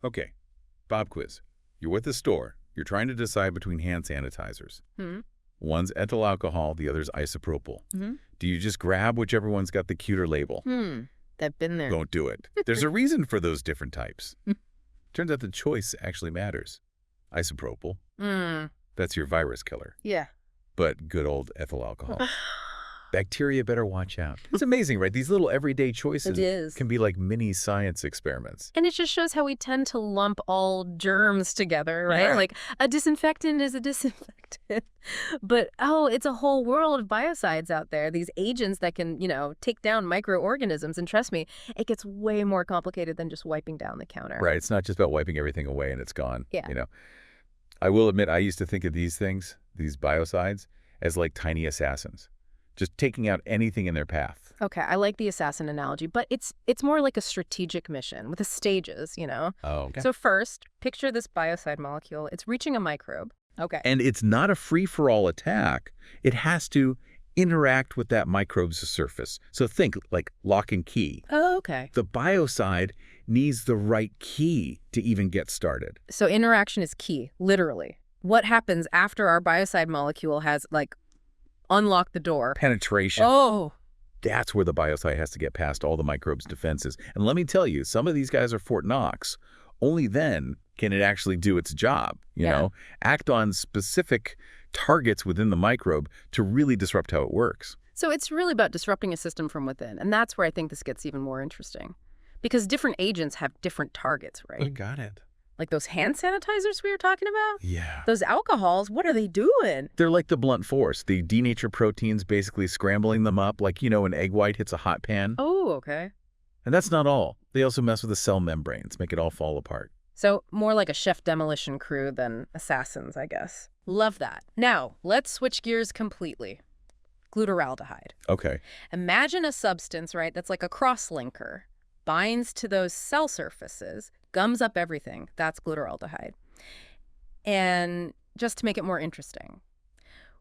Okay, Bob quiz. You're at the store. You're trying to decide between hand sanitizers. Hmm. One's ethyl alcohol, the other's isopropyl. Hmm. Do you just grab whichever one's got the cuter label? I've been there. Don't do it. There's a reason for those different types. Turns out the choice actually matters. Isopropyl, that's your virus killer. Yeah. But good old ethyl alcohol. Bacteria better watch out. It's amazing, right? These little everyday choices It is. can be like mini science experiments. And it just shows how we tend to lump all germs together, right? Yeah. Like a disinfectant is a disinfectant. But, it's a whole world of biocides out there, these agents that can, take down microorganisms. And trust me, it gets way more complicated than just wiping down the counter. Right. It's not just about wiping everything away and it's gone. Yeah. I will admit, I used to think of these things, these biocides, as like tiny assassins, just taking out anything in their path. Okay, I like the assassin analogy, but it's more like a strategic mission with the stages, Oh, okay. So first, picture this biocide molecule. It's reaching a microbe. Okay. And it's not a free-for-all attack. It has to interact with that microbe's surface. So think like lock and key. Oh, okay. The biocide needs the right key to even get started. So interaction is key, literally. What happens after our biocide molecule has, unlocked the door? Penetration. Oh. That's where the biocide has to get past all the microbe's defenses. And let me tell you, some of these guys are Fort Knox. Only then can it actually do its job, act on specific targets within the microbe to really disrupt how it works. So it's really about disrupting a system from within. And that's where I think this gets even more interesting. Because different agents have different targets, right? I got it. Like those hand sanitizers we were talking about? Yeah. Those alcohols, what are they doing? They're like the blunt force. The denatured proteins basically scrambling them up like, an egg white hits a hot pan. Oh, okay. And that's not all. They also mess with the cell membranes, make it all fall apart. So more like a chef demolition crew than assassins, I guess. Love that. Now, let's switch gears completely. Glutaraldehyde. Okay. Imagine a substance, right, that's like a cross-linker. Binds to those cell surfaces, gums up everything. That's glutaraldehyde. And just to make it more interesting,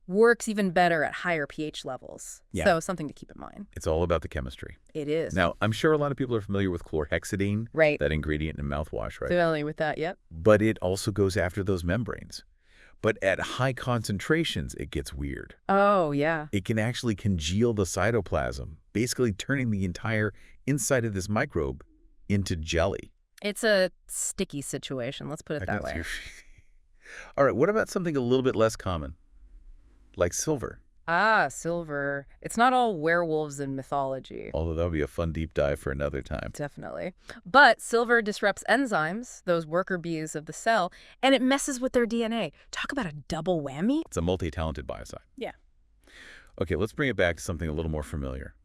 works even better at higher pH levels. Yeah. So something to keep in mind. It's all about the chemistry. It is. Now, I'm sure a lot of people are familiar with chlorhexidine, Right. that ingredient in mouthwash, right? Familiar with that, yep. But it also goes after those membranes. But at high concentrations, it gets weird. Oh, yeah. It can actually congeal the cytoplasm, basically turning the entire inside of this microbe into jelly. It's a sticky situation, let's put it that way. All right, what about something a little bit less common, like silver? Ah, silver. It's not all werewolves in mythology. Although that would be a fun deep dive for another time. Definitely. But silver disrupts enzymes, those worker bees of the cell, and it messes with their DNA. Talk about a double whammy. It's a multi-talented biocide. Yeah. Okay, let's bring it back to something a little more familiar,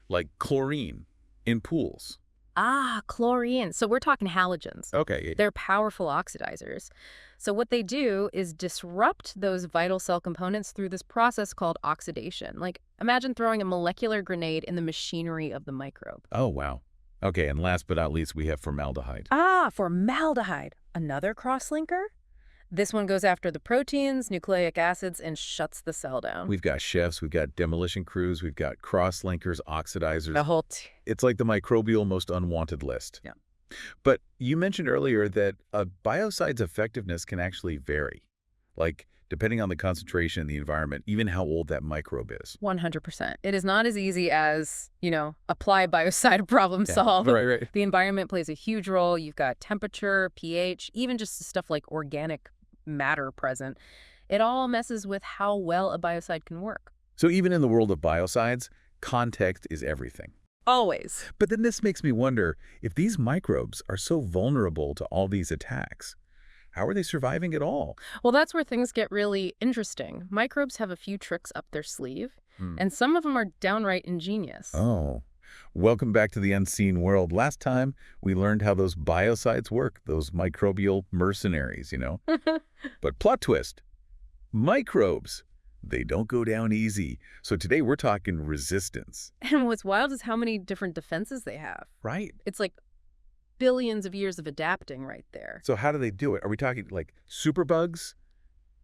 like chlorine in pools. Ah, chlorine. So we're talking halogens. Okay. They're powerful oxidizers. So what they do is disrupt those vital cell components through this process called oxidation. Like, imagine throwing a molecular grenade in the machinery of the microbe. Oh, wow. Okay, and last but not least, we have formaldehyde. Ah, formaldehyde. Another cross-linker? This one goes after the proteins, nucleic acids, and shuts the cell down. We've got chefs, we've got demolition crews, we've got cross-linkers, oxidizers. The whole It's like the microbial most unwanted list. Yeah. But you mentioned earlier that a biocide's effectiveness can actually vary, like depending on the concentration in the environment, even how old that microbe is. 100%. It is not as easy as, apply biocide, problem solve. Right. The environment plays a huge role. You've got temperature, pH, even just stuff like organic matter present. It all messes with how well a biocide can work. So even in the world of biocides, context is everything. Always. But then this makes me wonder, if these microbes are so vulnerable to all these attacks, how are they surviving at all? Well, that's where things get really interesting. Microbes have a few tricks up their sleeve, and some of them are downright ingenious. Oh, welcome back to the unseen world. Last time, we learned how those biocides work, those microbial mercenaries, But plot twist, microbes, they don't go down easy. So today we're talking resistance. And what's wild is how many different defenses they have. Right. It's like billions of years of adapting right there. So how do they do it? Are we talking like superbugs?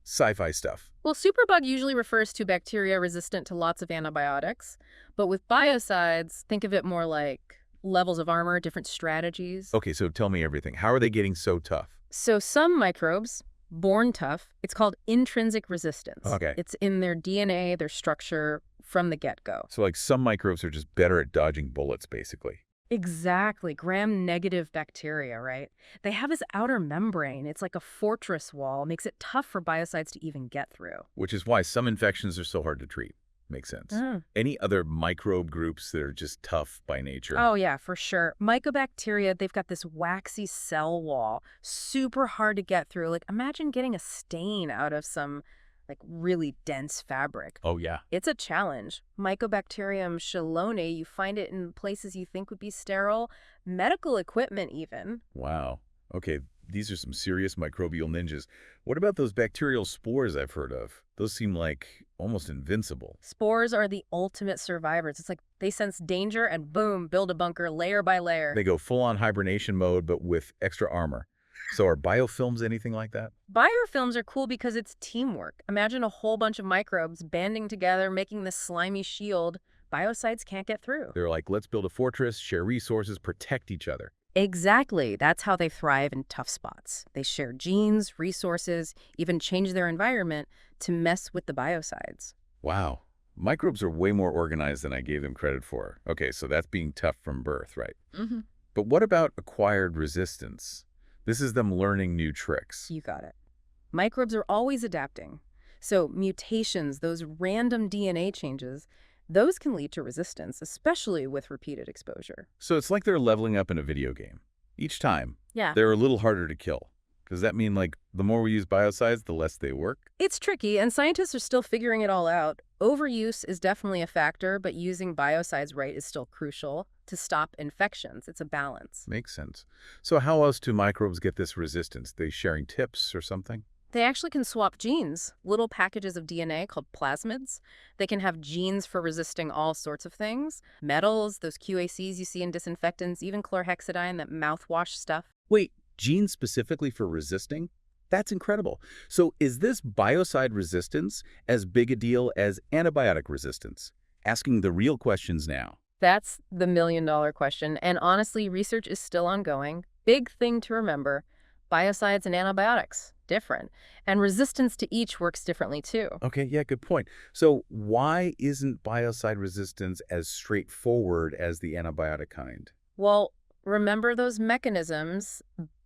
Sci-fi stuff. Well, superbug usually refers to bacteria resistant to lots of antibiotics. But with biocides, think of it more like levels of armor, different strategies. Okay, so tell me everything. How are they getting so tough? So some microbes, born tough, it's called intrinsic resistance. Okay. It's in their DNA, their structure from the get-go. So like some microbes are just better at dodging bullets, basically. Exactly. Gram-negative bacteria, right? They have this outer membrane. It's like a fortress wall. Makes it tough for biocides to even get through. Which is why some infections are so hard to treat. Makes sense. Any other microbe groups that are just tough by nature? Oh, yeah, for sure. Mycobacteria, they've got this waxy cell wall, super hard to get through. Like, imagine getting a stain out of some, like, really dense fabric. Oh, yeah. It's a challenge. Mycobacterium chelone, you find it in places you think would be sterile, medical equipment even. Wow. Okay, these are some serious microbial ninjas. What about those bacterial spores I've heard of? Those seem like almost invincible. Spores are the ultimate survivors. It's like they sense danger and boom, build a bunker layer by layer. They go full-on hibernation mode, but with extra armor. So are biofilms anything like that? Biofilms are cool because it's teamwork. Imagine a whole bunch of microbes banding together, making this slimy shield. Biocides can't get through. They're like, let's build a fortress, share resources, protect each other. Exactly. That's how they thrive in tough spots. They share genes, resources, even change their environment to mess with the biocides. Wow. Microbes are way more organized than I gave them credit for. Okay, so that's being tough from birth, right? But what about acquired resistance? This is them learning new tricks. You got it. Microbes are always adapting. So mutations, those random DNA changes, those can lead to resistance, especially with repeated exposure. So it's like they're leveling up in a video game. Each time, Yeah. they're a little harder to kill. Does that mean, like, the more we use biocides, the less they work? It's tricky, and scientists are still figuring it all out. Overuse is definitely a factor, but using biocides right is still crucial to stop infections. It's a balance. Makes sense. So how else do microbes get this resistance? They sharing tips or something? They actually can swap genes, little packages of DNA called plasmids. They can have genes for resisting all sorts of things. Metals, those QACs you see in disinfectants, even chlorhexidine, that mouthwash stuff. Wait, genes specifically for resisting? That's incredible. So is this biocide resistance as big a deal as antibiotic resistance? Asking the real questions now. That's the million-dollar question, and honestly, research is still ongoing. Big thing to remember, biocides and antibiotics, different. And resistance to each works differently too. Okay, yeah, good point. So why isn't biocide resistance as straightforward as the antibiotic kind? Well, remember those mechanisms,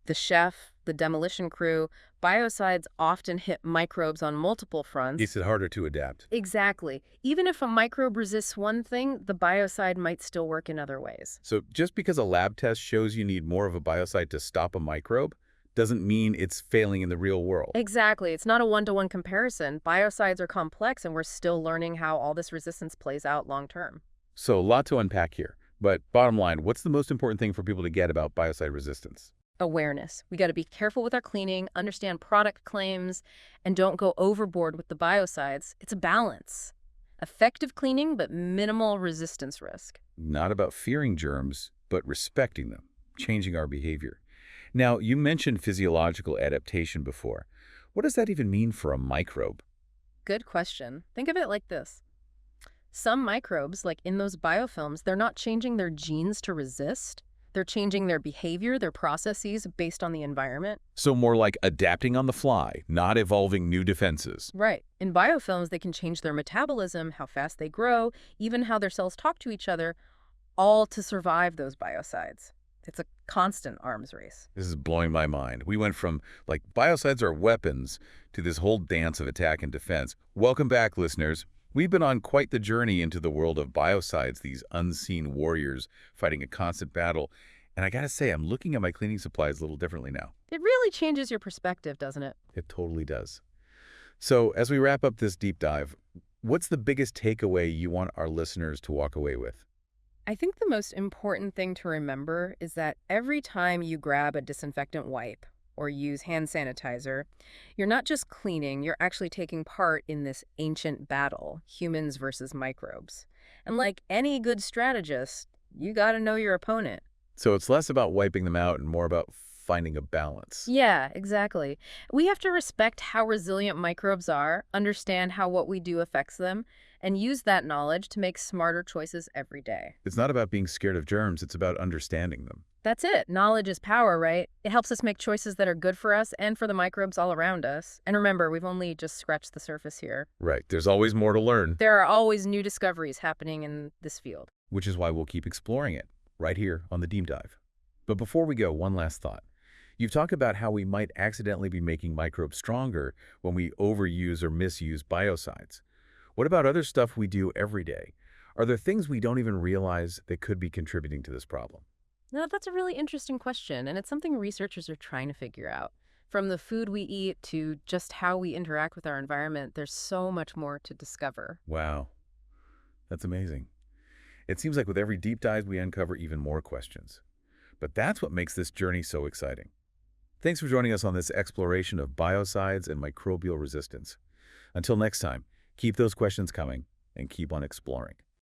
the chef, the demolition crew, biocides often hit microbes on multiple fronts. Makes it harder to adapt. Exactly. Even if a microbe resists one thing, the biocide might still work in other ways. So just because a lab test shows you need more of a biocide to stop a microbe doesn't mean it's failing in the real world. Exactly. It's not a one-to-one comparison. Biocides are complex, and we're still learning how all this resistance plays out long-term. So a lot to unpack here. But bottom line, what's the most important thing for people to get about biocide resistance? Awareness. We got to be careful with our cleaning, understand product claims, and don't go overboard with the biocides. It's a balance. Effective cleaning, but minimal resistance risk. Not about fearing germs, but respecting them, changing our behavior. Now, you mentioned physiological adaptation before. What does that even mean for a microbe? Good question. Think of it like this. Some microbes, like in those biofilms, they're not changing their genes to resist. They're changing their behavior, their processes based on the environment. So more like adapting on the fly, not evolving new defenses. Right. In biofilms, they can change their metabolism, how fast they grow, even how their cells talk to each other, all to survive those biocides. It's a constant arms race. This is blowing my mind. We went from, like, biocides are weapons to this whole dance of attack and defense. Welcome back, listeners. We've been on quite the journey into the world of biocides, these unseen warriors fighting a constant battle. And I gotta say, I'm looking at my cleaning supplies a little differently now. It really changes your perspective, doesn't it? It totally does. So as we wrap up this deep dive, what's the biggest takeaway you want our listeners to walk away with? I think the most important thing to remember is that every time you grab a disinfectant wipe or use hand sanitizer, you're not just cleaning, you're actually taking part in this ancient battle, humans versus microbes. And like any good strategist, you got to know your opponent. So it's less about wiping them out and more about finding a balance. Yeah, exactly. We have to respect how resilient microbes are, understand how what we do affects them, and use that knowledge to make smarter choices every day. It's not about being scared of germs, it's about understanding them. That's it. Knowledge is power, right? It helps us make choices that are good for us and for the microbes all around us. And remember, we've only just scratched the surface here. Right, there's always more to learn, There are always new discoveries happening in this field. which is why we'll keep exploring it, right here on the Deep Dive. But before we go, one last thought. You've talked about how we might accidentally be making microbes stronger when we overuse or misuse biocides. What about other stuff we do every day? Are there things we don't even realize that could be contributing to this problem? Now, that's a really interesting question, and it's something researchers are trying to figure out. From the food we eat to just how we interact with our environment, there's so much more to discover. Wow, that's amazing. It seems like with every deep dive, we uncover even more questions. But that's what makes this journey so exciting. Thanks for joining us on this exploration of biocides and microbial resistance. Until next time, keep those questions coming and keep on exploring.